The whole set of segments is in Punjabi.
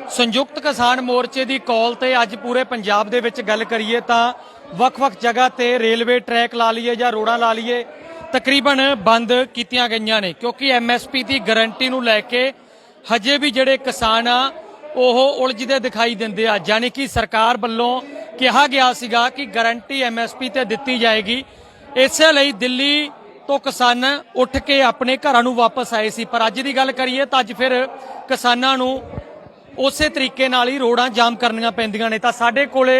संयुक्त किसान मोर्चे की कॉल ते अज पूरे पंजाब दे विच गल करिए तां वख-वख जगह ते रेलवे ट्रैक ला लीए जां रोडां ला लीए तकरीबन बंद कीतियां गईयां ने क्योंकि MSP की गारंटी नूं लैके हजे भी जिहड़े किसान आ ओह उलझदे दिखाई दिंदे आ। जानी कि सरकार वल्लों कहा गया सीगा कि गारंटी MSP ते दित्ती जाएगी, इसे लई दिल्ली तो किसान उठ के अपने घरां नूं वापस आए सी। पर अज दी गल करिए तां अज फिर किसानां नूं उसे तरीके नाल ही रोडां जाम करनियां पैंदियां ने। तां साडे कोले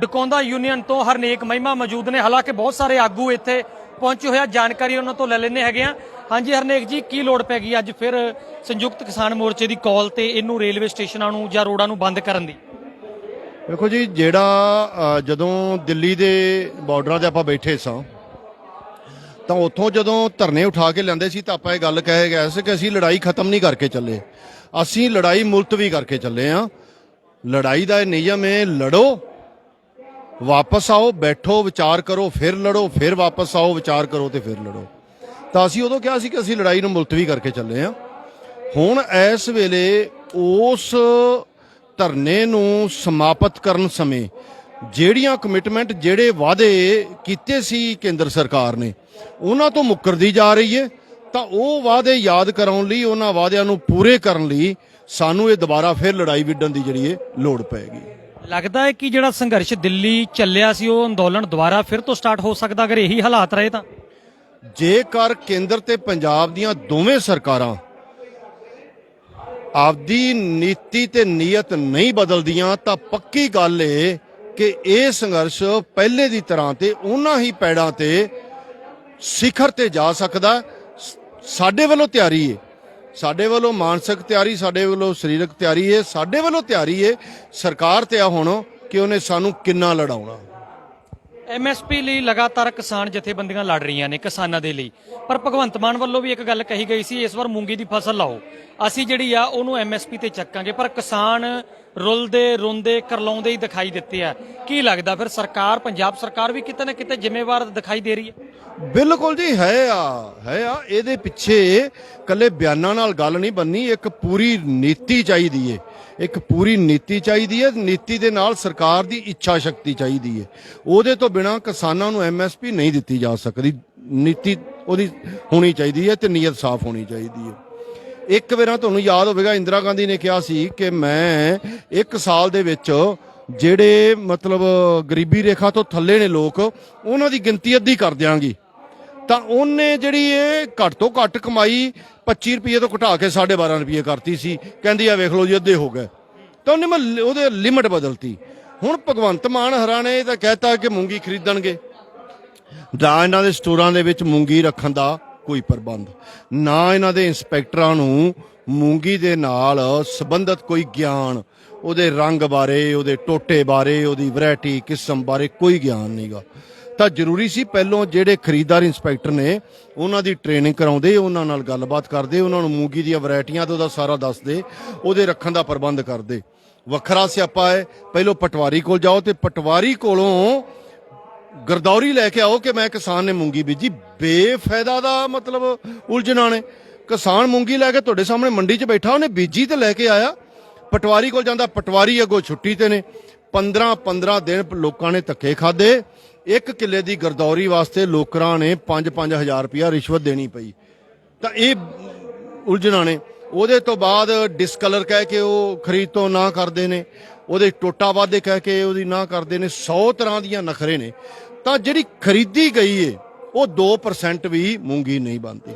डकौंदा यूनीयन तो हरनेक महिमा मौजूद ने, हालांकि बहुत सारे आगू इत्थे पहुंचे होए, जानकारी उन्हां तो लै लैंदे हैगे आ। हाँ जी हरनेक जी, की लोड़ पै गई अज फिर संयुक्त किसान मोर्चे की कॉल ते इनू रेलवे स्टेशनां नूं जां रोडां नूं बंद करन दी? देखो जी, ਜਿਹੜਾ ਜਦੋਂ ਦਿੱਲੀ ਦੇ ਬਾਰਡਰਾਂ 'ਤੇ ਆਪਾਂ ਬੈਠੇ ਸਾਂ ਤਾਂ ਉੱਥੋਂ ਜਦੋਂ ਧਰਨੇ ਉਠਾ ਕੇ ਲੈਂਦੇ ਸੀ ਤਾਂ ਆਪਾਂ ਇਹ ਗੱਲ ਕਹੇ ਗਏ ਸੀ ਕਿ ਅਸੀਂ ਲੜਾਈ ਖਤਮ ਨਹੀਂ ਕਰਕੇ ਚੱਲੇ, ਅਸੀਂ ਲੜਾਈ ਮੁਲਤਵੀ ਕਰਕੇ ਚੱਲੇ ਹਾਂ। ਲੜਾਈ ਦਾ ਇਹ ਨਿਯਮ ਹੈ, ਲੜੋ, ਵਾਪਸ ਆਓ, ਬੈਠੋ, ਵਿਚਾਰ ਕਰੋ, ਫਿਰ ਲੜੋ, ਫਿਰ ਵਾਪਸ ਆਓ, ਵਿਚਾਰ ਕਰੋ ਤੇ ਫਿਰ ਲੜੋ। ਤਾਂ ਅਸੀਂ ਉਦੋਂ ਕਿਹਾ ਸੀ ਕਿ ਅਸੀਂ ਲੜਾਈ ਨੂੰ ਮੁਲਤਵੀ ਕਰਕੇ ਚੱਲੇ ਹਾਂ। ਹੁਣ ਇਸ ਵੇਲੇ ਉਸ ਧਰਨੇ ਨੂੰ ਸਮਾਪਤ ਕਰਨ ਸਮੇਂ ਜਿਹੜੀਆਂ ਕਮਿਟਮੈਂਟ, ਜਿਹੜੇ ਵਾਅਦੇ ਕੀਤੇ ਸੀ ਕੇਂਦਰ ਸਰਕਾਰ ਨੇ, ਉਹਨਾਂ ਤੋਂ ਮੁੱਕਰਦੀ ਜਾ ਰਹੀ ਹੈ। ਤਾਂ ਉਹ ਵਾਅਦੇ ਯਾਦ ਕਰਾਉਣ ਲਈ, ਉਹਨਾਂ ਵਾਅਦਿਆਂ ਨੂੰ ਪੂਰੇ ਕਰਨ ਲਈ ਸਾਨੂੰ ਇਹ ਦੁਬਾਰਾ ਫਿਰ ਲੜਾਈ ਵਿੱਢਣ ਦੀ ਜਿਹੜੀ ਹੈ ਲੋੜ ਪਏਗੀ। लगता है कि जिहड़ा संघर्ष दिल्ली ਚੱਲਿਆ ਸੀ ਉਹ ਅੰਦੋਲਨ ਦੁਬਾਰਾ ਫਿਰ ਤੋਂ ਸਟਾਰਟ ਹੋ ਸਕਦਾ ਅਗਰ ਇਹੀ ਹਾਲਾਤ ਰਹੇ ਤਾਂ? ਜੇਕਰ ਕੇਂਦਰ ਤੇ ਪੰਜਾਬ ਦੀਆਂ ਦੋਵੇਂ ਸਰਕਾਰਾਂ ਆਪਦੀ ਨੀਤੀ ਤੇ ਨੀਅਤ ਨਹੀਂ ਬਦਲਦੀਆਂ ਤਾਂ ਪੱਕੀ ਗੱਲ ਏ ਕਿ ਇਹ ਸੰਘਰਸ਼ ਪਹਿਲੇ ਦੀ ਤਰ੍ਹਾਂ ਤੇ ਉਹਨਾਂ ਹੀ ਪੈੜਾਂ ਤੇ ਸਿਖਰ ਤੇ ਜਾ ਸਕਦਾ। ਸਾਡੇ ਵੱਲੋਂ ਤਿਆਰੀ ਏ, ਸਾਡੇ ਵੱਲੋਂ ਮਾਨਸਿਕ ਤਿਆਰੀ, ਸਾਡੇ ਵੱਲੋਂ ਸਰੀਰਕ ਤਿਆਰੀ ਏ, ਸਾਡੇ ਵੱਲੋਂ ਤਿਆਰੀ ਏ। ਸਰਕਾਰ ਤੇ ਆ ਹੁਣ ਕਿ ਉਹਨੇ ਸਾਨੂੰ ਕਿੰਨਾ ਲੜਾਉਣਾ। MSP ਲਈ ਲਗਾਤਾਰ ਕਿਸਾਨ ਜਥੇਬੰਦੀਆਂ ਲੜ ਰਹੀਆਂ ਨੇ ਕਿਸਾਨਾਂ ਦੇ ਲਈ, ਪਰ ਭਗਵੰਤ ਮਾਨ ਵੱਲੋਂ ਵੀ ਇੱਕ ਗੱਲ ਕਹੀ ਗਈ ਸੀ ਇਸ ਵਾਰ ਮੂੰਗੀ ਦੀ ਫਸਲ ਲਾਓ, ਅਸੀਂ ਜਿਹੜੀ ਆ ਉਹਨੂੰ MSP ਤੇ ਚੱਕਾਂਗੇ। ਪਰ ਕਿਸਾਨ ਰੁਲਦੇ ਰੋਂਦੇ ਕਰਲਾਉਂਦੇ ਹੀ ਦਿਖਾਈ ਦਿੱਤੇ ਆ। ਕੀ ਲੱਗਦਾ ਫਿਰ ਸਰਕਾਰ, ਪੰਜਾਬ ਸਰਕਾਰ ਵੀ ਕਿਤੇ ਨਾ ਕਿਤੇ ਜ਼ਿੰਮੇਵਾਰ ਦਿਖਾਈ ਦੇ ਰਹੀ ਹੈ? ਬਿਲਕੁਲ ਜੀ, ਹੈ ਆ। ਇਹਦੇ ਪਿੱਛੇ ਕੱਲੇ ਬਿਆਨਾਂ ਨਾਲ ਗੱਲ ਨਹੀਂ ਬਣਨੀ, ਇੱਕ ਪੂਰੀ ਨੀਤੀ ਚਾਹੀਦੀ ਏ, ਇੱਕ ਪੂਰੀ ਨੀਤੀ ਚਾਹੀਦੀ ਹੈ। ਨੀਤੀ ਦੇ ਨਾਲ ਸਰਕਾਰ ਦੀ ਇੱਛਾ ਸ਼ਕਤੀ ਚਾਹੀਦੀ ਹੈ। ਉਹਦੇ ਤੋਂ ਬਿਨਾਂ ਕਿਸਾਨਾਂ ਨੂੰ MSP ਨਹੀਂ ਦਿੱਤੀ ਜਾ ਸਕਦੀ। ਨੀਤੀ ਉਹਦੀ ਹੋਣੀ ਚਾਹੀਦੀ ਹੈ ਤੇ ਨੀਅਤ ਸਾਫ਼ ਹੋਣੀ ਚਾਹੀਦੀ ਹੈ। ਇੱਕ ਵਾਰ ਤੁਹਾਨੂੰ ਯਾਦ ਹੋਵੇਗਾ ਇੰਦਰਾ ਗਾਂਧੀ ਨੇ ਕਿਹਾ ਸੀ ਕਿ ਮੈਂ 1 ਸਾਲ ਦੇ ਵਿੱਚ ਜਿਹੜੇ ਮਤਲਬ ਗਰੀਬੀ ਰੇਖਾ ਤੋਂ ਥੱਲੇ ਨੇ ਲੋਕ, ਉਹਨਾਂ ਦੀ ਗਿਣਤੀ ਅੱਧੀ ਕਰ ਦਿਆਂਗੀ। ਤਾਂ ਉਹਨੇ ਜਿਹੜੀ ਇਹ ਘੱਟ ਤੋਂ ਘੱਟ ਕਮਾਈ 25 ਰੁਪਏ ਤੋਂ ਘਟਾ ਕੇ 12.5 ਰੁਪਏ ਕਰਤੀ ਸੀ। ਕਹਿੰਦੀ ਆ ਵੇਖ ਲਓ ਜੀ ਅੱਧੇ ਹੋ ਗਏ। ਤਾਂ ਉਹਨੇ ਉਹਦੇ ਲਿਮਟ ਬਦਲਤੀ। ਹੁਣ ਭਗਵੰਤ ਮਾਨ ਹਰਾਂ ਨੇ ਤਾਂ ਕਹਿਤਾ ਕਿ ਮੂੰਗੀ ਖਰੀਦਣਗੇ, ਨਾ ਇਹਨਾਂ ਦੇ ਸਟੋਰਾਂ ਦੇ ਵਿੱਚ ਮੂੰਗੀ ਰੱਖਣ ਦਾ ਕੋਈ ਪ੍ਰਬੰਧ, ਨਾ ਇਹਨਾਂ ਦੇ ਇੰਸਪੈਕਟਰਾਂ ਨੂੰ ਮੂੰਗੀ ਦੇ ਨਾਲ ਸੰਬੰਧਿਤ ਕੋਈ ਗਿਆਨ, ਉਹਦੇ ਰੰਗ ਬਾਰੇ, ਉਹਦੇ ਟੋਟੇ ਬਾਰੇ, ਉਹਦੀ ਵੈਰਾਈਟੀ ਕਿਸਮ ਬਾਰੇ ਕੋਈ ਗਿਆਨ ਨਹੀਂਗਾ। ਤਾਂ ਜ਼ਰੂਰੀ ਸੀ ਪਹਿਲੋਂ ਜਿਹੜੇ ਖਰੀਦਦਾਰ ਇੰਸਪੈਕਟਰ ਨੇ ਉਹਨਾਂ ਦੀ ਟ੍ਰੇਨਿੰਗ ਕਰਾਉਂਦੇ, ਉਹਨਾਂ ਨਾਲ ਗੱਲਬਾਤ ਕਰਦੇ, ਉਹਨਾਂ ਨੂੰ ਮੂੰਗੀ ਦੀਆਂ ਵੈਰਾਈਟੀਆਂ ਤੇ ਉਹਦਾ ਸਾਰਾ ਦੱਸਦੇ, ਉਹਦੇ ਰੱਖਣ ਦਾ ਪ੍ਰਬੰਧ ਕਰਦੇ। ਵੱਖਰਾ ਸਿਆਪਾ ਹੈ, ਪਹਿਲੋਂ ਪਟਵਾਰੀ ਕੋਲ ਜਾਓ ਤੇ ਪਟਵਾਰੀ ਕੋਲੋਂ ਗਰਦੌਰੀ ਲੈ ਕੇ ਆਓ ਕਿ ਮੈਂ ਕਿਸਾਨ ਨੇ ਮੂੰਗੀ ਬੀਜੀ। ਬੇਫਾਇਦਾ ਦਾ ਮਤਲਬ ਉਲਝਣਾ ਨੇ। ਕਿਸਾਨ ਮੂੰਗੀ ਲੈ ਕੇ ਤੁਹਾਡੇ ਸਾਹਮਣੇ ਮੰਡੀ 'ਚ ਬੈਠਾ, ਉਹਨੇ ਬੀਜੀ ਤੇ ਲੈ ਕੇ ਆਇਆ, ਪਟਵਾਰੀ ਕੋਲ ਜਾਂਦਾ, ਪਟਵਾਰੀ ਅੱਗੋਂ ਛੁੱਟੀ ਤੇ ਨੇ। 15 ਦਿਨ ਲੋਕਾਂ ਨੇ ਧੱਕੇ ਖਾਦੇ। 1 ਕਿੱਲੇ ਦੀ ਗਰਦੌਰੀ ਵਾਸਤੇ ਲੋਕਾਂ ਨੇ 5-5 ਹਜ਼ਾਰ ਰੁਪਇਆ ਰਿਸ਼ਵਤ ਦੇਣੀ ਪਈ। ਤਾਂ ਇਹ ਉਲਝਣਾ ਨੇ। ਉਹਦੇ ਤੋਂ ਬਾਅਦ ਡਿਸਕਲਰ ਕਹਿ ਕੇ ਉਹ ਖਰੀਦ ਤੋਂ ਨਾ ਕਰਦੇ ਨੇ, ਉਹਦੇ ਟੋਟਾ ਵਾਧੇ ਕਹਿ ਕੇ ਉਹਦੀ ਨਾ ਕਰਦੇ ਨੇ। 100 ਤਰ੍ਹਾਂ ਦੀਆਂ ਨਖਰੇ ਨੇ। ਤਾਂ ਜਿਹੜੀ ਖਰੀਦੀ ਗਈ ਏ ਉਹ 2% ਵੀ ਮੂੰਗੀ ਨਹੀਂ ਬਣਦੀ।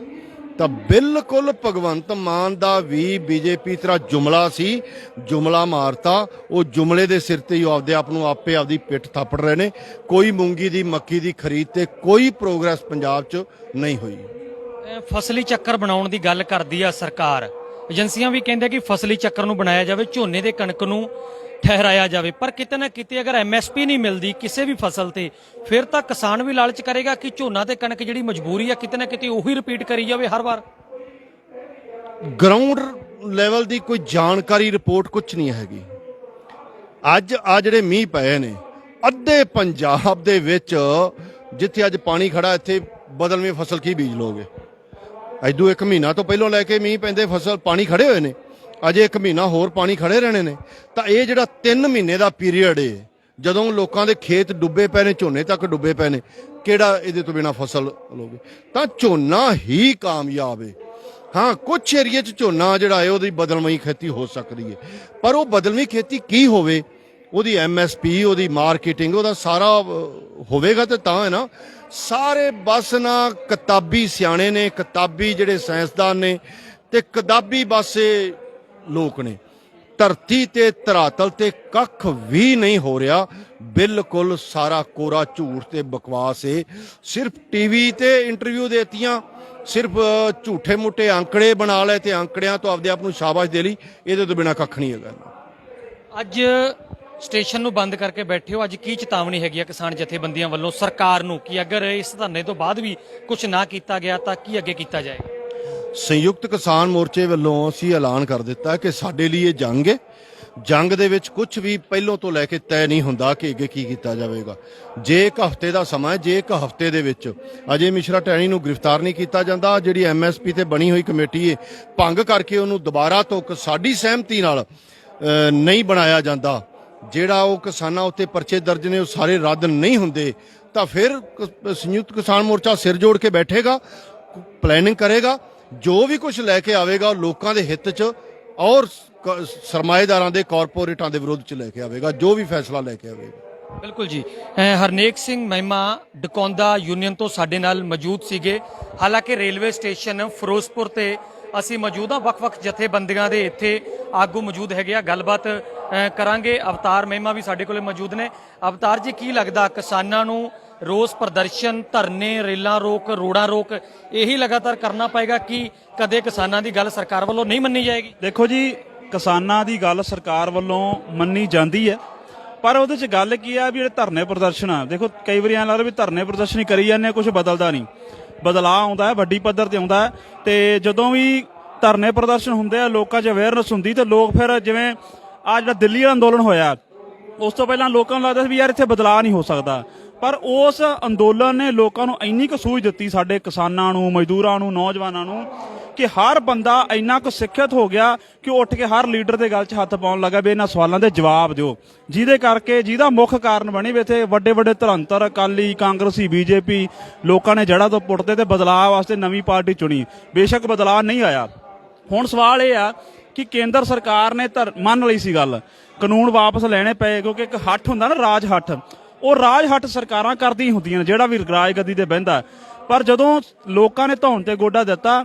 ਤਾਂ ਬਿਲਕੁਲ ਭਗਵੰਤ ਮਾਨ ਦਾ ਵੀ BJP ਤਰ੍ਹਾਂ ਜੁਮਲਾ ਸੀ, ਜੁਮਲਾ ਮਾਰਤਾ। ਉਹ ਜੁਮਲੇ ਦੇ ਸਿਰ ਤੇ ਹੀ ਆਪਦੇ ਆਪ ਨੂੰ ਆਪੇ ਆਪਦੀ ਪਿੱਠ ਥਾਪੜ ਰਹੇ ਨੇ। ਕੋਈ ਮੂੰਗੀ ਦੀ ਮੱਕੀ ਦੀ ਖਰੀਦ ਤੇ ਕੋਈ ਪ੍ਰੋਗਰੈਸ ਪੰਜਾਬ 'ਚ ਨਹੀਂ ਹੋਈ। ਫਸਲੀ ਚੱਕਰ ਬਣਾਉਣ ਦੀ ਗੱਲ ਕਰਦੀ ਆ ਸਰਕਾਰ, ਏਜੰਸੀਆਂ ਵੀ ਕਹਿੰਦੇ ਕਿ ਫਸਲੀ ਚੱਕਰ ਨੂੰ ਬਣਾਇਆ ਜਾਵੇ, ਝੋਨੇ ਦੇ ਕਣਕ ਨੂੰ ਠਹਿਰਾਇਆ ਜਾਵੇ। ਪਰ ਕਿਤੇ ਨਾ ਕਿਤੇ ਅਗਰ MSP ਨਹੀਂ ਮਿਲਦੀ ਕਿਸੇ ਵੀ ਫਸਲ ਤੇ, ਫਿਰ ਤਾਂ ਕਿਸਾਨ ਵੀ ਲਾਲਚ ਕਰੇਗਾ ਕਿ ਝੋਨਾ ਤੇ ਕਣਕ ਜਿਹੜੀ ਮਜਬੂਰੀ ਆ ਕਿਤੇ ਨਾ ਕਿਤੇ ਉਹੀ ਰਿਪੀਟ ਕਰੀ ਜਾਵੇ ਹਰ ਵਾਰ। ਗਰਾਊਂਡ ਲੈਵਲ ਦੀ ਕੋਈ ਜਾਣਕਾਰੀ, ਰਿਪੋਰਟ ਕੁਝ ਨਹੀਂ ਹੈਗੀ। ਅੱਜ ਆ ਜਿਹੜੇ ਮੀਂਹ ਪਏ ਨੇ ਅੱਧੇ ਪੰਜਾਬ ਦੇ ਵਿੱਚ, ਜਿੱਥੇ ਅੱਜ ਪਾਣੀ ਖੜਾ, ਇੱਥੇ ਬਦਲਵੀਂ ਫਸਲ ਕੀ ਬੀਜ ਲੋਗੇ? ਅੱਜ ਤੋਂ 1 ਮਹੀਨਾ ਤੋਂ ਪਹਿਲਾਂ ਲੈ ਕੇ ਮੀਂਹ ਪੈਂਦੇ, ਫਸਲ ਪਾਣੀ ਖੜੇ ਹੋਏ ਨੇ। ਅਜੇ 1 ਮਹੀਨਾ ਹੋਰ ਪਾਣੀ ਖੜੇ ਰਹਿਣੇ ਨੇ। ਤਾਂ ਇਹ ਜਿਹੜਾ 3 ਮਹੀਨੇ ਦਾ ਪੀਰੀਅਡ ਏ, ਜਦੋਂ ਲੋਕਾਂ ਦੇ ਖੇਤ ਡੁੱਬੇ ਪਏ ਨੇ, ਝੋਨੇ ਤੱਕ ਡੁੱਬੇ ਪਏ ਨੇ, ਕਿਹੜਾ ਇਹਦੇ ਤੋਂ ਬਿਨਾ ਫਸਲ ਲੋਗੇ? ਤਾਂ ਝੋਨਾ ਹੀ ਕਾਮਯਾਬ ਏ। ਹਾਂ, ਕੁਛ ਏਰੀਏ 'ਚ ਝੋਨਾ ਜਿਹੜਾ ਹੈ ਉਹਦੀ ਬਦਲਵੀਂ ਖੇਤੀ ਹੋ ਸਕਦੀ ਹੈ, ਪਰ ਉਹ ਬਦਲਵੀਂ ਖੇਤੀ ਕੀ ਹੋਵੇ, ਉਹਦੀ MSP, ਉਹਦੀ ਮਾਰਕੀਟਿੰਗ, ਉਹਦਾ ਸਾਰਾ ਹੋਵੇਗਾ ਤੇ ਤਾਂ ਹੈ ਨਾ। ਸਾਰੇ ਬਸ ਨਾ ਕਿਤਾਬੀ ਸਿਆਣੇ ਨੇ, ਕਿਤਾਬੀ ਜਿਹੜੇ ਸਾਇੰਸਦਾਨ ਨੇ, ਤੇ ਕਿਤਾਬੀ ਬਸ ਇਹ ਲੋਕ ਨੇ। ਧਰਤੀ ਤੇ ਧਰਾਤਲ ਤੇ ਕੱਖ ਵੀ ਨਹੀਂ ਹੋ ਰਿਹਾ, ਬਿਲਕੁਲ ਸਾਰਾ ਕੋਰਾ ਝੂਠ ਤੇ ਬਕਵਾਸ ਏ। ਸਿਰਫ ਟੀਵੀ ਤੇ ਇੰਟਰਵਿਊ ਦੇਤੀਆਂ, ਸਿਰਫ ਝੂਠੇ ਮੋਟੇ ਅੰਕੜੇ ਬਣਾ ਲਏ ਤੇ ਅੰਕੜਿਆਂ ਤੋਂ ਆਪਦੇ ਆਪ ਨੂੰ ਸ਼ਾਬਾਸ਼ ਦੇ ਲਈ, ਇਹਦੇ ਤੋਂ ਬਿਨਾ ਕੱਖ ਨਹੀਂ ਹੈਗਾ। ਅੱਜ ਸਟੇਸ਼ਨ ਨੂੰ ਬੰਦ ਕਰਕੇ ਬੈਠੇ ਹੋ, ਅੱਜ ਕੀ ਚੇਤਾਵਨੀ ਹੈਗੀ ਆ ਕਿਸਾਨ ਜਥੇਬੰਦੀਆਂ ਵੱਲੋਂ ਸਰਕਾਰ ਨੂੰ ਕਿ ਅਗਰ ਇਸ ਧਰਨੇ ਤੋਂ ਬਾਅਦ ਵੀ ਕੁਝ ਨਾ ਕੀਤਾ ਗਿਆ ਤਾਂ ਕੀ ਅੱਗੇ ਕੀਤਾ ਜਾਏਗਾ? ਸੰਯੁਕਤ ਕਿਸਾਨ ਮੋਰਚੇ ਵੱਲੋਂ ਅਸੀਂ ਐਲਾਨ ਕਰ ਦਿੱਤਾ ਕਿ ਸਾਡੇ ਲਈ ਇਹ ਜੰਗ ਹੈ। ਜੰਗ ਦੇ ਵਿੱਚ ਕੁਝ ਵੀ ਪਹਿਲੋਂ ਤੋਂ ਲੈ ਕੇ ਤੈਅ ਨਹੀਂ ਹੁੰਦਾ ਕਿ ਅੱਗੇ ਕੀ ਕੀਤਾ ਜਾਵੇਗਾ। ਜੇ 1 ਹਫ਼ਤੇ ਦਾ ਸਮਾਂ ਹੈ, ਜੇ 1 ਹਫ਼ਤੇ ਦੇ ਵਿੱਚ ਅਜੇ ਮਿਸ਼ਰਾ ਟੈਣੀ ਨੂੰ ਗ੍ਰਿਫਤਾਰ ਨਹੀਂ ਕੀਤਾ ਜਾਂਦਾ, ਜਿਹੜੀ MSP ਤੇ ਬਣੀ ਹੋਈ ਕਮੇਟੀ ਹੈ ਭੰਗ ਕਰਕੇ ਉਹਨੂੰ ਦੁਬਾਰਾ ਤੋਂ ਸਾਡੀ ਸਹਿਮਤੀ ਨਾਲ ਨਹੀਂ ਬਣਾਇਆ ਜਾਂਦਾ, ਜਿਹੜਾ ਉਹ ਕਿਸਾਨਾਂ ਉੱਤੇ ਪਰਚੇ ਦਰਜ ਨੇ ਉਹ ਸਾਰੇ ਰੱਦ ਨਹੀਂ ਹੁੰਦੇ, ਤਾਂ ਫਿਰ ਸੰਯੁਕਤ ਕਿਸਾਨ ਮੋਰਚਾ ਸਿਰ ਜੋੜ ਕੇ ਬੈਠੇਗਾ, ਪਲੈਨਿੰਗ ਕਰੇਗਾ, ਜੋ ਵੀ ਕੁਝ ਲੈ ਕੇ ਆਵੇਗਾ ਲੋਕਾਂ ਦੇ ਹਿੱਤ 'ਚ ਔਰ ਸਰਮਾਏਦਾਰਾਂ ਦੇ, ਕਾਰਪੋਰੇਟਾਂ ਦੇ ਵਿਰੁੱਧ 'ਚ ਲੈ ਕੇ ਆਵੇਗਾ, ਜੋ ਵੀ ਫੈਸਲਾ ਲੈ ਕੇ ਆਵੇਗਾ। ਬਿਲਕੁਲ ਜੀ। ਹਰਨੇਕ ਸਿੰਘ ਮਹਿਮਾ ਡਕੌਂਦਾ ਯੂਨੀਅਨ ਤੋਂ ਸਾਡੇ ਨਾਲ ਮੌਜੂਦ ਸੀਗੇ। ਹਾਲਾਂਕਿ ਰੇਲਵੇ ਸਟੇਸ਼ਨ ਫਿਰੋਜ਼ਪੁਰ ਤੇ ਅਸੀਂ ਮੌਜੂਦ ਹਾਂ, ਵੱਖ-ਵੱਖ ਜਥੇਬੰਦੀਆਂ ਦੇ ਇੱਥੇ ਆਗੂ ਮੌਜੂਦ ਹੈਗੇ ਆ, ਗੱਲਬਾਤ ਕਰਾਂਗੇ। ਅਵਤਾਰ ਮਹਿਮਾ ਵੀ ਸਾਡੇ ਕੋਲੇ ਮੌਜੂਦ ਨੇ। ਅਵਤਾਰ ਜੀ, ਕੀ ਲੱਗਦਾ ਕਿਸਾਨਾਂ ਨੂੰ ਰੋਸ ਪ੍ਰਦਰਸ਼ਨ, ਧਰਨੇ, ਰੇਲਾਂ ਰੋਕ, ਰੋਡਾਂ ਰੋਕ ਇਹੀ ਲਗਾਤਾਰ ਕਰਨਾ ਪਏਗਾ ਕਿ ਕਦੇ ਕਿਸਾਨਾਂ ਦੀ ਗੱਲ ਸਰਕਾਰ ਵੱਲੋਂ ਨਹੀਂ ਮੰਨੀ ਜਾਏਗੀ? ਦੇਖੋ ਜੀ, ਕਿਸਾਨਾਂ ਦੀ ਗੱਲ ਸਰਕਾਰ ਵੱਲੋਂ ਮੰਨੀ ਜਾਂਦੀ ਹੈ, ਪਰ ਉਹਦੇ 'ਚ ਗੱਲ ਕੀ ਆ ਵੀ ਜਿਹੜੇ ਧਰਨੇ ਪ੍ਰਦਰਸ਼ਨ ਆ, ਦੇਖੋ ਕਈ ਵਾਰੀ ਐਂ ਲੱਗਦਾ ਵੀ ਧਰਨੇ ਪ੍ਰਦਰਸ਼ਨ ਹੀ ਕਰੀ ਜਾਂਦੇ, ਕੁਝ ਬਦਲਦਾ ਨਹੀਂ। ਬਦਲਾਅ ਆਉਂਦਾ ਹੈ, ਵੱਡੀ ਪੱਧਰ ਤੇ ਆਉਂਦਾ ਹੈ, ਤੇ ਜਦੋਂ ਵੀ ਧਰਨੇ ਪ੍ਰਦਰਸ਼ਨ ਹੁੰਦੇ ਆ, ਲੋਕਾਂ 'ਚ ਅਵੇਅਰਨੈਸ ਹੁੰਦੀ, ਤੇ ਲੋਕ ਫਿਰ ਜਿਵੇਂ ਆ ਜਿਹੜਾ ਦਿੱਲੀ ਵਾਲਾ ਅੰਦੋਲਨ ਹੋਇਆ, ਉਸ ਤੋਂ ਪਹਿਲਾਂ ਲੋਕਾਂ ਨੂੰ ਲੱਗਦਾ ਸੀ ਵੀ ਯਾਰ ਇੱਥੇ ਬਦਲਾਅ ਨਹੀਂ ਹੋ ਸਕਦਾ, ਪਰ ਉਸ ਅੰਦੋਲਨ ਨੇ ਲੋਕਾਂ ਨੂੰ ਇੰਨੀ ਕੁ ਸੂਝ ਦਿੱਤੀ, ਸਾਡੇ ਕਿਸਾਨਾਂ ਨੂੰ, ਮਜ਼ਦੂਰਾਂ ਨੂੰ, ਨੌਜਵਾਨਾਂ ਨੂੰ, ਕਿ ਹਰ ਬੰਦਾ ਇੰਨਾ ਕੁ ਸਿੱਖਿਅਤ ਹੋ ਗਿਆ ਕਿ ਉੱਠ ਕੇ ਹਰ ਲੀਡਰ ਦੇ ਗੱਲ 'ਚ ਹੱਥ ਪਾਉਣ ਲੱਗਾ ਵੀ ਇਹਨਾਂ ਸਵਾਲਾਂ ਦੇ ਜਵਾਬ ਦਿਓ, ਜਿਹਦੇ ਕਰਕੇ ਜਿਹਦਾ ਮੁੱਖ ਕਾਰਨ ਬਣੀ ਵੀ ਇੱਥੇ ਵੱਡੇ ਵੱਡੇ ਧਰੰਤਰ ਅਕਾਲੀ, ਕਾਂਗਰਸੀ, BJP ਲੋਕਾਂ ਨੇ ਜੜ੍ਹਾਂ ਤੋਂ ਪੁੱਟਦੇ ਤੇ ਬਦਲਾਅ ਵਾਸਤੇ ਨਵੀਂ ਪਾਰਟੀ ਚੁਣੀ। ਬੇਸ਼ੱਕ ਬਦਲਾਅ ਨਹੀਂ ਆਇਆ। ਹੁਣ ਸਵਾਲ ਇਹ ਆ ਕਿ ਕੇਂਦਰ ਸਰਕਾਰ ਨੇ ਮੰਨ ਲਈ ਸੀ ਗੱਲ, ਕਾਨੂੰਨ ਵਾਪਸ ਲੈਣੇ ਪਏ, ਕਿਉਂਕਿ ਇੱਕ ਹੱਠ ਹੁੰਦਾ ਨਾ, ਰਾਜ ਹੱਠ, ਉਹ ਰਾਜ ਹੱਠ ਸਰਕਾਰਾਂ ਕਰਦੀਆਂ ਹੁੰਦੀਆਂ ਨੇ, ਜਿਹੜਾ ਵੀ ਰਾਜ ਗੱਦੀ ਤੇ ਬਹਿੰਦਾ। ਪਰ ਜਦੋਂ ਲੋਕਾਂ ਨੇ ਧੌਣ ਤੇ ਗੋਡਾ ਦਿੱਤਾ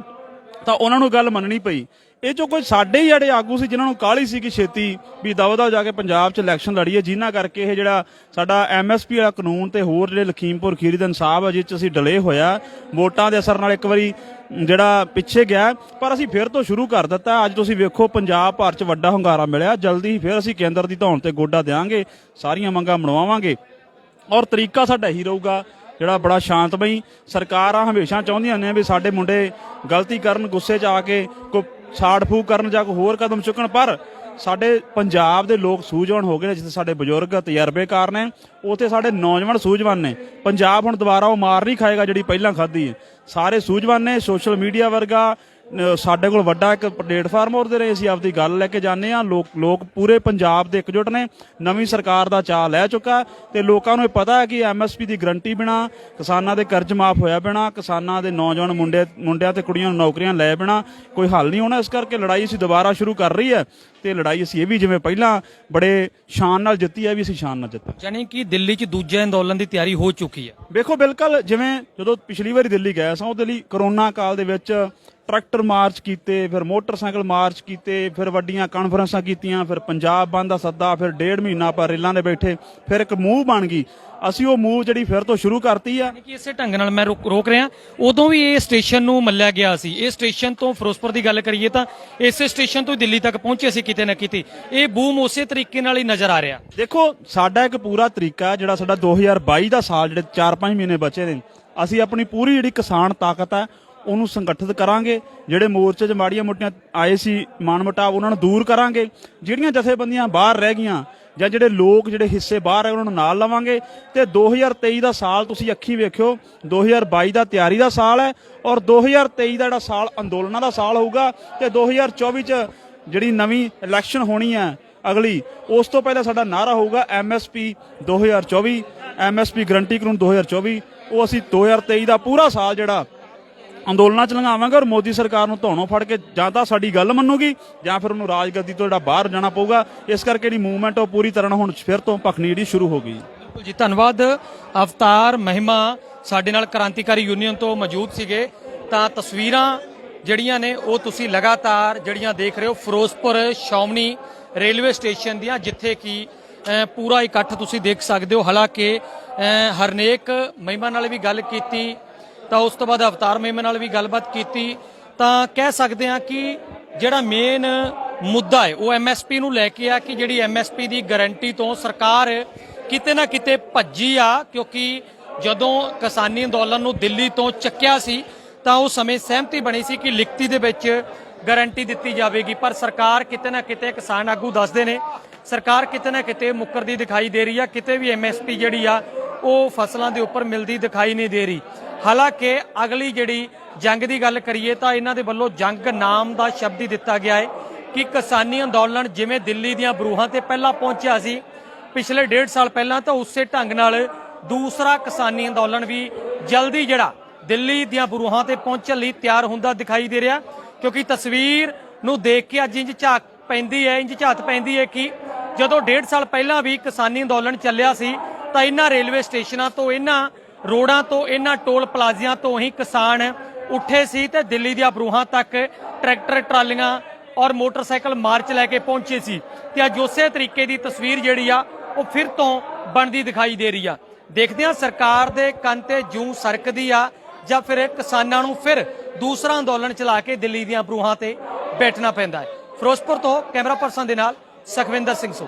ਤਾਂ ਉਹਨਾਂ ਨੂੰ ਗੱਲ ਮੰਨਣੀ ਪਈ। ਇਹ ਚੋਂ ਕੋਈ ਸਾਡੇ ਹੀ ਜਿਹੜੇ ਆਗੂ ਸੀ ਜਿਨ੍ਹਾਂ ਨੂੰ ਕਾਹਲੀ ਸੀ ਕਿ ਛੇਤੀ ਵੀ ਦਵਾ ਜਾ ਕੇ ਪੰਜਾਬ 'ਚ ਇਲੈਕਸ਼ਨ ਲੜੀਏ, ਜਿਨ੍ਹਾਂ ਕਰਕੇ ਇਹ ਜਿਹੜਾ ਸਾਡਾ MSP ਵਾਲਾ ਕਾਨੂੰਨ ਤੇ ਹੋਰ ਜਿਹੜੇ ਲਖੀਮਪੁਰ ਖੀਰੀ ਦਾ ਇਨਸਾਫ ਆ, ਜਿਸ 'ਚ ਅਸੀਂ ਡਿਲੇ ਹੋਇਆ, ਵੋਟਾਂ ਦੇ ਅਸਰ ਨਾਲ ਇੱਕ ਵਾਰੀ ਜਿਹੜਾ ਪਿੱਛੇ ਗਿਆ, ਪਰ ਅਸੀਂ ਫਿਰ ਤੋਂ ਸ਼ੁਰੂ ਕਰ ਦਿੱਤਾ। ਅੱਜ ਤੁਸੀਂ ਵੇਖੋ ਪੰਜਾਬ ਭਰ 'ਚ ਵੱਡਾ ਹੁੰਗਾਰਾ ਮਿਲਿਆ। ਜਲਦੀ ਹੀ ਫਿਰ ਅਸੀਂ ਕੇਂਦਰ ਦੀ ਧੌਣ ਤੇ ਗੋਡਾ ਦਿਆਂਗੇ, ਸਾਰੀਆਂ ਮੰਗਾਂ ਮਨਵਾਵਾਂਗੇ, ਔਰ ਤਰੀਕਾ ਸਾਡਾ ਇਹੀ ਰਹੂਗਾ ਜਿਹੜਾ ਬੜਾ ਸ਼ਾਂਤਮਈ। ਸਰਕਾਰਾਂ ਹਮੇਸ਼ਾ ਚਾਹੁੰਦੀਆਂ ਨੇ ਵੀ ਸਾਡੇ ਮੁੰਡੇ ਗਲਤੀ ਕਰਨ, ਗੁੱਸੇ 'ਚ ਆ ਕੇ ਕੋਈ ਸਾੜ ਫੂਕ ਕਰਨ ਜਾਂ ਕੋਈ ਹੋਰ ਕਦਮ ਚੁੱਕਣ, ਪਰ ਸਾਡੇ ਪੰਜਾਬ ਦੇ ਲੋਕ ਸੂਝਵਾਨ ਹੋ ਗਏ ਨੇ। ਜਿੱਥੇ ਸਾਡੇ ਬਜ਼ੁਰਗ ਤਜਰਬੇਕਾਰ ਨੇ, ਉੱਥੇ ਸਾਡੇ ਨੌਜਵਾਨ ਸੂਝਵਾਨ ਨੇ। ਪੰਜਾਬ ਹੁਣ ਦੁਬਾਰਾ ਉਹ ਮਾਰ ਨਹੀਂ ਖਾਏਗਾ ਜਿਹੜੀ ਪਹਿਲਾਂ ਖਾਧੀ ਹੈ। ਸਾਰੇ ਸੂਝਵਾਨ ਨੇ। ਸੋਸ਼ਲ ਮੀਡੀਆ ਵਰਗਾ ਸਾਡੇ ਕੋਲ ਵੱਡਾ ਇੱਕ ਪਲੇਟਫਾਰਮ, ਉਹਦੇ ਰਾਹੀਂ ਅਸੀਂ ਆਪਦੀ ਗੱਲ ਲੈ ਕੇ ਜਾਂਦੇ ਹਾਂ। ਲੋਕ ਪੂਰੇ ਪੰਜਾਬ ਦੇ ਇਕਜੁੱਟ ਨੇ। ਨਵੀਂ ਸਰਕਾਰ ਦਾ ਚਾਅ ਲੈ ਚੁੱਕਾ ਤੇ ਲੋਕਾਂ ਨੂੰ ਇਹ ਪਤਾ ਹੈ ਕਿ MSP ਦੀ ਗਰੰਟੀ ਬਿਨਾ, ਕਿਸਾਨਾਂ ਦੇ ਕਰਜ਼ ਮਾਫ ਹੋਇਆ ਬਿਨਾ, ਕਿਸਾਨਾਂ ਦੇ ਨੌਜਵਾਨ ਮੁੰਡਿਆਂ ਤੇ ਕੁੜੀਆਂ ਨੂੰ ਨੌਕਰੀਆਂ ਲੈ ਬਿਨਾ ਕੋਈ ਹੱਲ ਨਹੀਂ ਹੋਣਾ। ਇਸ ਕਰਕੇ ਲੜਾਈ ਅਸੀਂ ਦੁਬਾਰਾ ਸ਼ੁਰੂ ਕਰ ਰਹੀ ਹੈ ਤੇ ਲੜਾਈ ਅਸੀਂ ਇਹ ਵੀ ਜਿਵੇਂ ਪਹਿਲਾਂ ਬੜੇ ਸ਼ਾਨ ਨਾਲ ਜਿੱਤੀ ਹੈ, ਵੀ ਅਸੀਂ ਸ਼ਾਨ ਨਾਲ ਜਿੱਤਾਂ। ਯਾਨੀ ਕਿ ਦਿੱਲੀ 'ਚ ਦੂਜੇ ਅੰਦੋਲਨ ਦੀ ਤਿਆਰੀ ਹੋ ਚੁੱਕੀ ਹੈ। ਵੇਖੋ, ਬਿਲਕੁਲ ਜਿਵੇਂ ਜਦੋਂ ਪਿਛਲੀ ਵਾਰੀ ਦਿੱਲੀ ਗਏ ਸਾਂ, ਉਹਦੇ ਲਈ ਕਰੋਨਾ ਕਾਲ ਦੇ ਵਿੱਚ ਟਰੈਕਟਰ ਮਾਰਚ ਕੀਤੇ, ਫਿਰ ਮੋਟਰਸਾਈਕਲ ਮਾਰਚ ਕੀਤੇ, ਫਿਰ ਵੱਡੀਆਂ ਕਾਨਫਰੰਸਾਂ ਕੀਤੀਆਂ, ਫਿਰ ਪੰਜਾਬ ਬੰਦ ਦਾ ਸੱਦਾ, ਫਿਰ 1.5 ਮਹੀਨਾ ਆਪਾਂ ਰੇਲਾਂ ਦੇ ਬੈਠੇ, ਫਿਰ ਇੱਕ ਮੂਵ ਬਣ ਗਈ। ਅਸੀਂ ਉਹ ਮੂਵ ਜਿਹੜੀ ਫਿਰ ਤੋਂ ਸ਼ੁਰੂ ਕਰਤੀ ਆ। ਕਿ ਇਸੇ ਢੰਗ ਨਾਲ ਮੈਂ ਰੋਕ ਰਿਹਾ, ਉਦੋਂ ਵੀ ਇਹ ਸਟੇਸ਼ਨ ਨੂੰ ਮੱਲਿਆ ਗਿਆ ਸੀ। ਇਹ ਸਟੇਸ਼ਨ ਤੋਂ ਫਿਰੋਜ਼ਪੁਰ ਦੀ ਗੱਲ ਕਰੀਏ ਤਾਂ ਇਸੇ ਸਟੇਸ਼ਨ ਤੋਂ ਦਿੱਲੀ ਤੱਕ ਪਹੁੰਚੇ ਸੀ ਕਿਤੇ ਨਾ ਕਿਤੇ। ਇਹ ਬੂਮ ਉਸੇ ਤਰੀਕੇ ਨਾਲ ਹੀ ਨਜ਼ਰ ਆ ਰਿਹਾ। ਦੇਖੋ, ਸਾਡਾ ਇੱਕ ਪੂਰਾ ਤਰੀਕਾ ਜਿਹੜਾ ਸਾਡਾ 2022 ਦਾ ਸਾਲ, ਜਿਹੜੇ 4-5 ਮਹੀਨੇ ਬਚੇ ਨੇ, ਅਸੀਂ ਆਪਣੀ ਪੂਰੀ ਜਿਹੜੀ ਕਿਸਾਨ ਤਾਕਤ ਹੈ ਉਹਨੂੰ ਸੰਗਠਿਤ ਕਰਾਂਗੇ। ਜਿਹੜੇ ਮੋਰਚੇ 'ਚ ਮਾੜੀਆਂ ਮੋਟੀਆਂ ਆਏ ਸੀ ਮਨ ਮੁਟਾਵ, ਉਹਨਾਂ ਨੂੰ ਦੂਰ ਕਰਾਂਗੇ। ਜਿਹੜੀਆਂ ਜਥੇਬੰਦੀਆਂ ਬਾਹਰ ਰਹਿ ਗਈਆਂ ਜਾਂ ਜਿਹੜੇ ਲੋਕ ਜਿਹੜੇ ਹਿੱਸੇ ਬਾਹਰ ਹੈ, ਉਹਨਾਂ ਨੂੰ ਨਾਲ ਲਵਾਂਗੇ। ਤੇ 2023 ਦਾ ਸਾਲ ਤੁਸੀਂ ਅੱਖੀ ਵੇਖਿਓ, 2022 ਦਾ ਤਿਆਰੀ ਦਾ ਸਾਲ ਹੈ, ਔਰ 2023 ਦਾ ਜਿਹੜਾ ਸਾਲ ਅੰਦੋਲਨਾਂ ਦਾ ਸਾਲ ਹੋਊਗਾ, ਤੇ 2024 'ਚ ਜਿਹੜੀ ਨਵੀਂ ਇਲੈਕਸ਼ਨ ਹੋਣੀ ਹੈ ਅਗਲੀ, ਉਸ ਤੋਂ ਪਹਿਲਾਂ ਸਾਡਾ ਨਾਰਾ ਹੋਊਗਾ ਐਮਐਸਪੀ 2024, ਐਮਐਸਪੀ ਗਰੰਟੀ ਕਾਨੂੰਨ 2024। ਉਹ ਅਸੀਂ 2023 ਦਾ ਪੂਰਾ ਸਾਲ ਜਿਹੜਾ ਅੰਦੋਲਨਾਂ ਚ ਲੰਘਾਵਾਂਗੇ ਔਰ ਮੋਦੀ ਸਰਕਾਰ ਨੂੰ ਧੌਣੋਂ ਫੜ ਕੇ ਜਾਂ ਤਾਂ ਸਾਡੀ ਗੱਲ ਮੰਨੂਗੀ ਜਾਂ ਫਿਰ ਉਹਨੂੰ ਰਾਜਗੱਦੀ ਤੋਂ ਜਿਹੜਾ ਬਾਹਰ ਜਾਣਾ ਪਊਗਾ। ਇਸ ਕਰਕੇ ਜਿਹੜੀ ਮੂਵਮੈਂਟ ਉਹ ਪੂਰੀ ਤਰ੍ਹਾਂ ਹੁਣ ਫਿਰ ਤੋਂ ਭਖਣੀ ਜਿਹੜੀ ਸ਼ੁਰੂ ਹੋ ਗਈ। ਬਿਲਕੁਲ ਜੀ, ਧੰਨਵਾਦ। ਅਵਤਾਰ ਮਹਿਮਾ ਸਾਡੇ ਨਾਲ ਕ੍ਰਾਂਤੀਕਾਰੀ ਯੂਨੀਅਨ ਤੋਂ ਮੌਜੂਦ ਸੀਗੇ। ਤਾਂ ਤਸਵੀਰਾਂ ਜਿਹੜੀਆਂ ਨੇ ਉਹ ਤੁਸੀਂ ਲਗਾਤਾਰ ਜਿਹੜੀਆਂ ਦੇਖ ਰਹੇ ਹੋ ਫਿਰੋਜ਼ਪੁਰ ਸ਼ੌਮਣੀ ਰੇਲਵੇ ਸਟੇਸ਼ਨ ਦੀਆਂ, ਜਿੱਥੇ ਕਿ ਪੂਰਾ ਇਕੱਠ ਤੁਸੀਂ ਦੇਖ ਸਕਦੇ ਹੋ। ਹਾਲਾਂਕਿ ਹਰਨੇਕ ਮਹਿਮਾ ਨਾਲ ਵੀ ਗੱਲ ਕੀਤੀ, ਤਾਂ ਉਸ ਤੋਂ ਬਾਅਦ ਅਵਤਾਰ ਮਹਿਮਾ ਨਾਲ ਵੀ ਗੱਲਬਾਤ ਕੀਤੀ, ਤਾਂ ਕਹਿ ਸਕਦੇ ਹਾਂ ਕਿ ਜਿਹੜਾ ਮੇਨ ਮੁੱਦਾ ਹੈ ਉਹ ਐਮਐਸਪੀ ਨੂੰ ਲੈ ਕੇ ਆ ਕਿ ਜਿਹੜੀ ਐਮਐਸਪੀ ਦੀ ਗਾਰੰਟੀ ਤੋਂ ਸਰਕਾਰ ਕਿਤੇ ਨਾ ਕਿਤੇ ਭੱਜੀ ਆ। ਕਿਉਂਕਿ ਜਦੋਂ ਕਿਸਾਨੀ ਅੰਦੋਲਨ ਨੂੰ ਦਿੱਲੀ ਤੋਂ ਚੱਕਿਆ ਸੀ ਤਾਂ ਉਸ ਸਮੇਂ ਸਹਿਮਤੀ ਬਣੀ ਸੀ ਕਿ ਲਿਖਤੀ ਦੇ ਵਿੱਚ ਗਾਰੰਟੀ ਦਿੱਤੀ ਜਾਵੇਗੀ, ਪਰ ਸਰਕਾਰ ਕਿਤੇ ਨਾ ਕਿਤੇ, ਕਿਸਾਨ ਆਗੂ ਦੱਸਦੇ ਨੇ, ਸਰਕਾਰ ਕਿਤੇ ਨਾ ਕਿਤੇ ਮੁੱਕਰਦੀ ਦਿਖਾਈ ਦੇ ਰਹੀ ਆ। ਕਿਤੇ ਵੀ ਐਮਐਸਪੀ ਜਿਹੜੀ ਆ ਉਹ ਫਸਲਾਂ ਦੇ ਉੱਪਰ ਮਿਲਦੀ ਦਿਖਾਈ ਨਹੀਂ ਦੇ ਰਹੀ। ਹਾਲਾਂਕਿ ਅਗਲੀ ਜਿਹੜੀ ਜੰਗ ਦੀ ਗੱਲ ਕਰੀਏ ਤਾਂ ਇਹਨਾਂ ਦੇ ਵੱਲੋਂ ਜੰਗ ਨਾਮ ਦਾ ਸ਼ਬਦ ਹੀ ਦਿੱਤਾ ਗਿਆ ਹੈ ਕਿ ਕਿਸਾਨੀ ਅੰਦੋਲਨ ਜਿਵੇਂ ਦਿੱਲੀ ਦੀਆਂ ਬਰੂਹਾਂ ਤੇ ਪਹਿਲਾਂ ਪਹੁੰਚਿਆ ਸੀ ਪਿਛਲੇ 1.5 ਸਾਲ ਪਹਿਲਾਂ, ਤਾਂ ਉਸੇ ਢੰਗ ਨਾਲ ਦੂਸਰਾ ਕਿਸਾਨੀ ਅੰਦੋਲਨ ਵੀ ਜਲਦੀ ਜਿਹੜਾ ਦਿੱਲੀ ਦੀਆਂ ਬਰੂਹਾਂ ਤੇ ਪਹੁੰਚਣ ਲਈ ਤਿਆਰ ਹੁੰਦਾ ਦਿਖਾਈ ਦੇ ਰਿਹਾ। ਕਿਉਂਕਿ ਤਸਵੀਰ ਨੂੰ ਦੇਖ ਕੇ ਅੱਜ ਇੰਜ ਝਾਤ ਪੈਂਦੀ ਹੈ ਕਿ ਜਦੋਂ 1.5 ਸਾਲ ਪਹਿਲਾਂ ਵੀ ਕਿਸਾਨੀ ਅੰਦੋਲਨ ਚੱਲਿਆ ਸੀ ਤਾਂ ਇਹਨਾਂ ਰੇਲਵੇ ਸਟੇਸ਼ਨਾਂ ਤੋਂ, ਇਹਨਾਂ ਰੋਡਾਂ ਤੋਂ, ਇਹਨਾਂ ਟੋਲ ਪਲਾਜ਼ਿਆਂ ਤੋਂ ਹੀ ਕਿਸਾਨ ਉੱਠੇ ਸੀ ਤੇ ਦਿੱਲੀ ਦੀਆਂ ਬਰੂਹਾਂ ਤੱਕ ਟਰੈਕਟਰ, ਟਰਾਲੀਆਂ ਔਰ ਮੋਟਰਸਾਈਕਲ ਮਾਰਚ ਲੈ ਕੇ ਪਹੁੰਚੇ ਸੀ। ਤੇ ਅੱਜ ਉਸੇ ਤਰੀਕੇ ਦੀ ਤਸਵੀਰ ਜਿਹੜੀ ਆ ਉਹ ਫਿਰ ਤੋਂ ਬਣਦੀ ਦਿਖਾਈ ਦੇ ਰਹੀ ਆ। ਦੇਖਦੇ ਹਾਂ ਸਰਕਾਰ ਦੇ ਕੰਨ ਤੇ ਜੂੰ ਸਰਕਦੀ ਆ ਜਾਂ ਫਿਰ ਕਿਸਾਨਾਂ ਨੂੰ ਫਿਰ ਦੂਸਰਾ ਅੰਦੋਲਨ ਚਲਾ ਕੇ ਦਿੱਲੀ ਦੀਆਂ ਬਰੂਹਾਂ ਤੇ ਬੈਠਣਾ ਪੈਂਦਾ ਹੈ। ਫਿਰੋਜ਼ਪੁਰ ਤੋਂ ਕੈਮਰਾ ਪਰਸਨ ਦੇ ਨਾਲ ਸੁਖਵਿੰਦਰ ਸਿੰਘ ਸੋ।